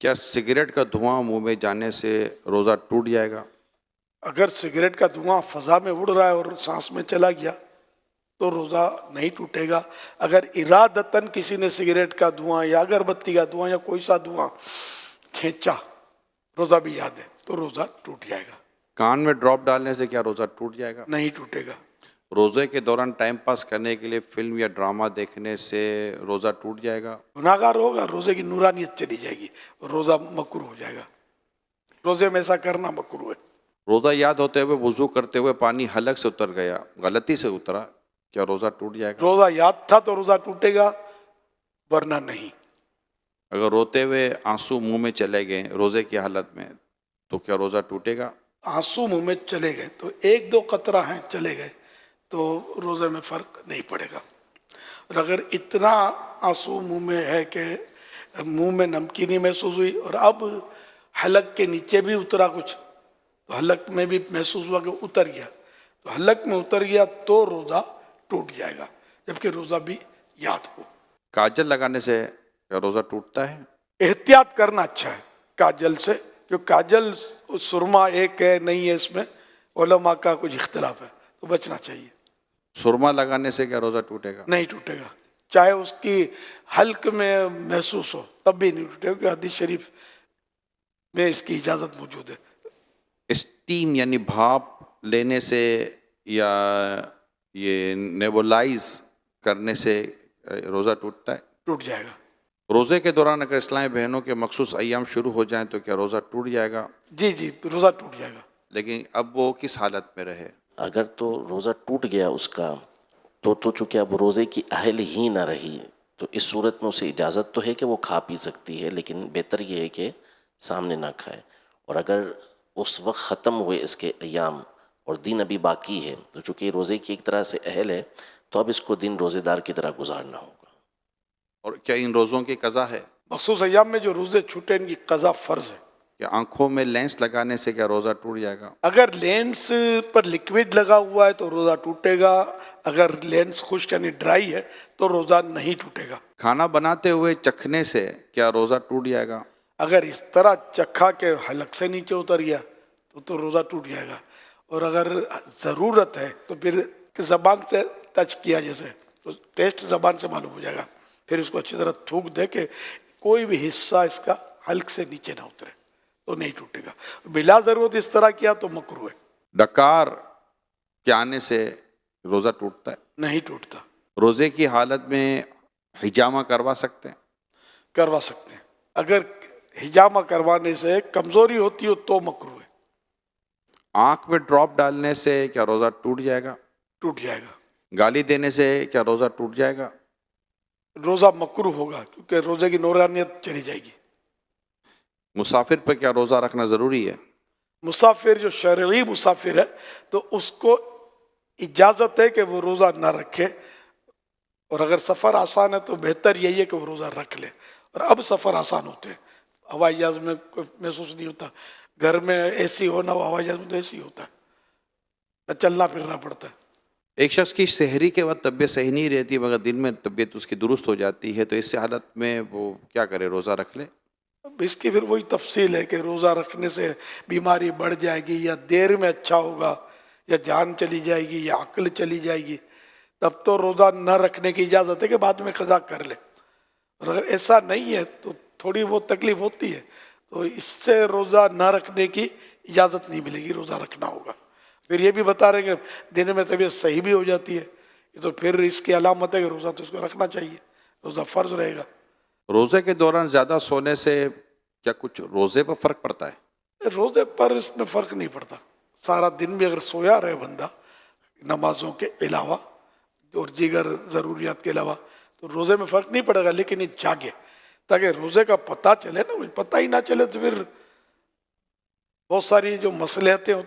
کیا سگریٹ کا دھواں منہ میں جانے سے روزہ ٹوٹ جائے گا؟ اگر سگریٹ کا دھواں فضا میں اڑ رہا ہے اور سانس میں چلا گیا تو روزہ نہیں ٹوٹے گا۔ اگر ارادتاً کسی نے سگریٹ کا دھواں یا اگربتی کا دھواں یا کوئی سا دھواں کھینچا، روزہ بھی یاد ہے، تو روزہ ٹوٹ جائے گا۔ کان میں ڈراپ ڈالنے سے کیا روزہ ٹوٹ جائے گا؟ نہیں ٹوٹے گا۔ روزے کے دوران ٹائم پاس کرنے کے لیے فلم یا ڈرامہ دیکھنے سے روزہ ٹوٹ جائے گا؟ گناہ گار ہوگا، روزے کی نورانیت چلی جائے گی، روزہ مکروہ ہو جائے گا۔ روزے میں ایسا کرنا مکروہ ہے۔ روزہ یاد ہوتے ہوئے وضو کرتے ہوئے پانی حلق سے اتر گیا، غلطی سے اترا، کیا روزہ ٹوٹ جائے گا؟ روزہ یاد تھا تو روزہ ٹوٹے گا، ورنہ نہیں۔ اگر روتے ہوئے آنسو منہ میں چلے گئے روزے کی حالت میں تو کیا روزہ ٹوٹے گا؟ آنسو منہ میں چلے گئے تو ایک دو قطرہ ہیں چلے گئے تو روزے میں فرق نہیں پڑے گا۔ اور اگر اتنا آنسو منہ میں ہے کہ منہ میں نمکینی محسوس ہوئی اور اب حلق کے نیچے بھی اترا کچھ، تو حلق میں بھی محسوس ہوا کہ اتر گیا، تو حلق میں اتر گیا تو روزہ ٹوٹ جائے گا، جبکہ روزہ بھی یاد ہو۔ کاجل لگانے سے کیا روزہ ٹوٹتا ہے؟ احتیاط کرنا اچھا ہے کاجل سے، جو کاجل سرما ایک ہے نہیں ہے، اس میں علماء کا کچھ اختلاف ہے، تو بچنا چاہیے۔ سرما لگانے سے کیا روزہ ٹوٹے گا؟ نہیں ٹوٹے گا، چاہے اس کی حلق میں محسوس ہو تب بھی نہیں ٹوٹے گا، کیونکہ حدیث شریف میں اس کی اجازت موجود ہے۔ اسٹیم یعنی بھاپ لینے سے یا یہ نیبولائز کرنے سے روزہ ٹوٹتا ہے؟ ٹوٹ جائے گا۔ روزے کے دوران اگر اسلامی بہنوں کے مخصوص ایام شروع ہو جائیں تو کیا روزہ ٹوٹ جائے گا؟ جی جی، روزہ ٹوٹ جائے گا۔ لیکن اب وہ کس حالت میں رہے؟ اگر تو روزہ ٹوٹ گیا اس کا تو چونکہ اب روزے کی اہل ہی نہ رہی، تو اس صورت میں اسے اجازت تو ہے کہ وہ کھا پی سکتی ہے، لیکن بہتر یہ ہے کہ سامنے نہ کھائے۔ اور اگر اس وقت ختم ہوئے اس کے ایام اور دن ابھی باقی ہے، تو چونکہ روزے کی ایک طرح سے اہل ہے، تو اب اس کو دن روزے دار کی طرح گزارنا ہوگا۔ اور کیا ان روزوں کی قضا ہے؟ مخصوص ایام میں جو روزے چھوٹے ان کی قضا فرض ہے۔ کیا آنکھوں میں لینس لگانے سے کیا روزہ ٹوٹ جائے گا؟ اگر لینس پر لکوڈ لگا ہوا ہے تو روزہ ٹوٹے گا، اگر لینس خشک یعنی ڈرائی ہے تو روزہ نہیں ٹوٹے گا۔ کھانا بناتے ہوئے چکھنے سے کیا روزہ ٹوٹ جائے گا؟ اگر اس طرح چکھا کے حلق سے نیچے اتر گیا تو روزہ ٹوٹ جائے گا، اور اگر ضرورت ہے تو پھر زبان سے ٹچ کیا جیسے تو ٹیسٹ زبان سے معلوم ہو جائے گا، پھر اس کو اچھی طرح تھوک دے کہ کوئی بھی حصہ اس کا حلق سے نیچے نہ اترے تو نہیں ٹوٹے گا۔ بلا ضرورت اس طرح کیا تو مکروہ ہے۔ ڈکار کے آنے سے روزہ ٹوٹتا ہے؟ نہیں ٹوٹتا۔ روزے کی حالت میں حجامہ کروا سکتے ہیں؟ کروا سکتے ہیں، اگر حجامہ کروانے سے کمزوری ہوتی ہو تو مکروہ ہے۔ آنکھ میں ڈراپ ڈالنے سے کیا روزہ ٹوٹ جائے گا؟ ٹوٹ جائے گا۔ گالی دینے سے کیا روزہ ٹوٹ جائے گا؟ روزہ مکروہ ہوگا، کیونکہ روزے کی نورانیت چلی جائے گی۔ مسافر پر کیا روزہ رکھنا ضروری ہے؟ مسافر جو شرعی مسافر ہے تو اس کو اجازت ہے کہ وہ روزہ نہ رکھے، اور اگر سفر آسان ہے تو بہتر یہی ہے کہ وہ روزہ رکھ لے۔ اور اب سفر آسان ہوتے ہیں، ہوائی جہاز میں کوئی محسوس نہیں ہوتا، گھر میں اے سی ہو نہ ہو، ہوائی جہاز میں تو اے سی ہوتا ہے، نہ چلنا پھرنا پڑتا ہے۔ ایک شخص کی سحری کے وقت طبیعت صحیح نہیں رہتی مگر دن میں طبیعت اس کی درست ہو جاتی ہے، تو اس حالت میں وہ کیا کرے؟ روزہ رکھ لے؟ اب اس کی پھر وہی تفصیل ہے کہ روزہ رکھنے سے بیماری بڑھ جائے گی یا دیر میں اچھا ہوگا یا جان چلی جائے گی یا عقل چلی جائے گی، تب تو روزہ نہ رکھنے کی اجازت ہے کہ بعد میں قضا کر لے۔ اور اگر ایسا نہیں ہے تو تھوڑی بہت تکلیف ہوتی ہے تو اس سے روزہ نہ رکھنے کی اجازت نہیں ملے گی، روزہ رکھنا ہوگا۔ پھر یہ بھی بتا رہے کہ دن میں طبیعت صحیح بھی ہو جاتی ہے، تو پھر اس کی علامت ہے کہ روزہ تو اس کو رکھنا چاہیے، روزہ فرض رہے گا۔ روزے کے دوران زیادہ سونے سے کیا کچھ روزے پر فرق پڑتا ہے؟ روزے پر اس میں فرق نہیں پڑتا، سارا دن بھی اگر سویا رہے بندہ نمازوں کے علاوہ اور دیگر ضروریات کے علاوہ تو روزے میں فرق نہیں پڑے گا، لیکن یہ جاگے تاکہ روزے کا پتہ چلے نا، پتہ ہی نہ چلے تو پھر بہت ساری جو مصلحتیں ہوتی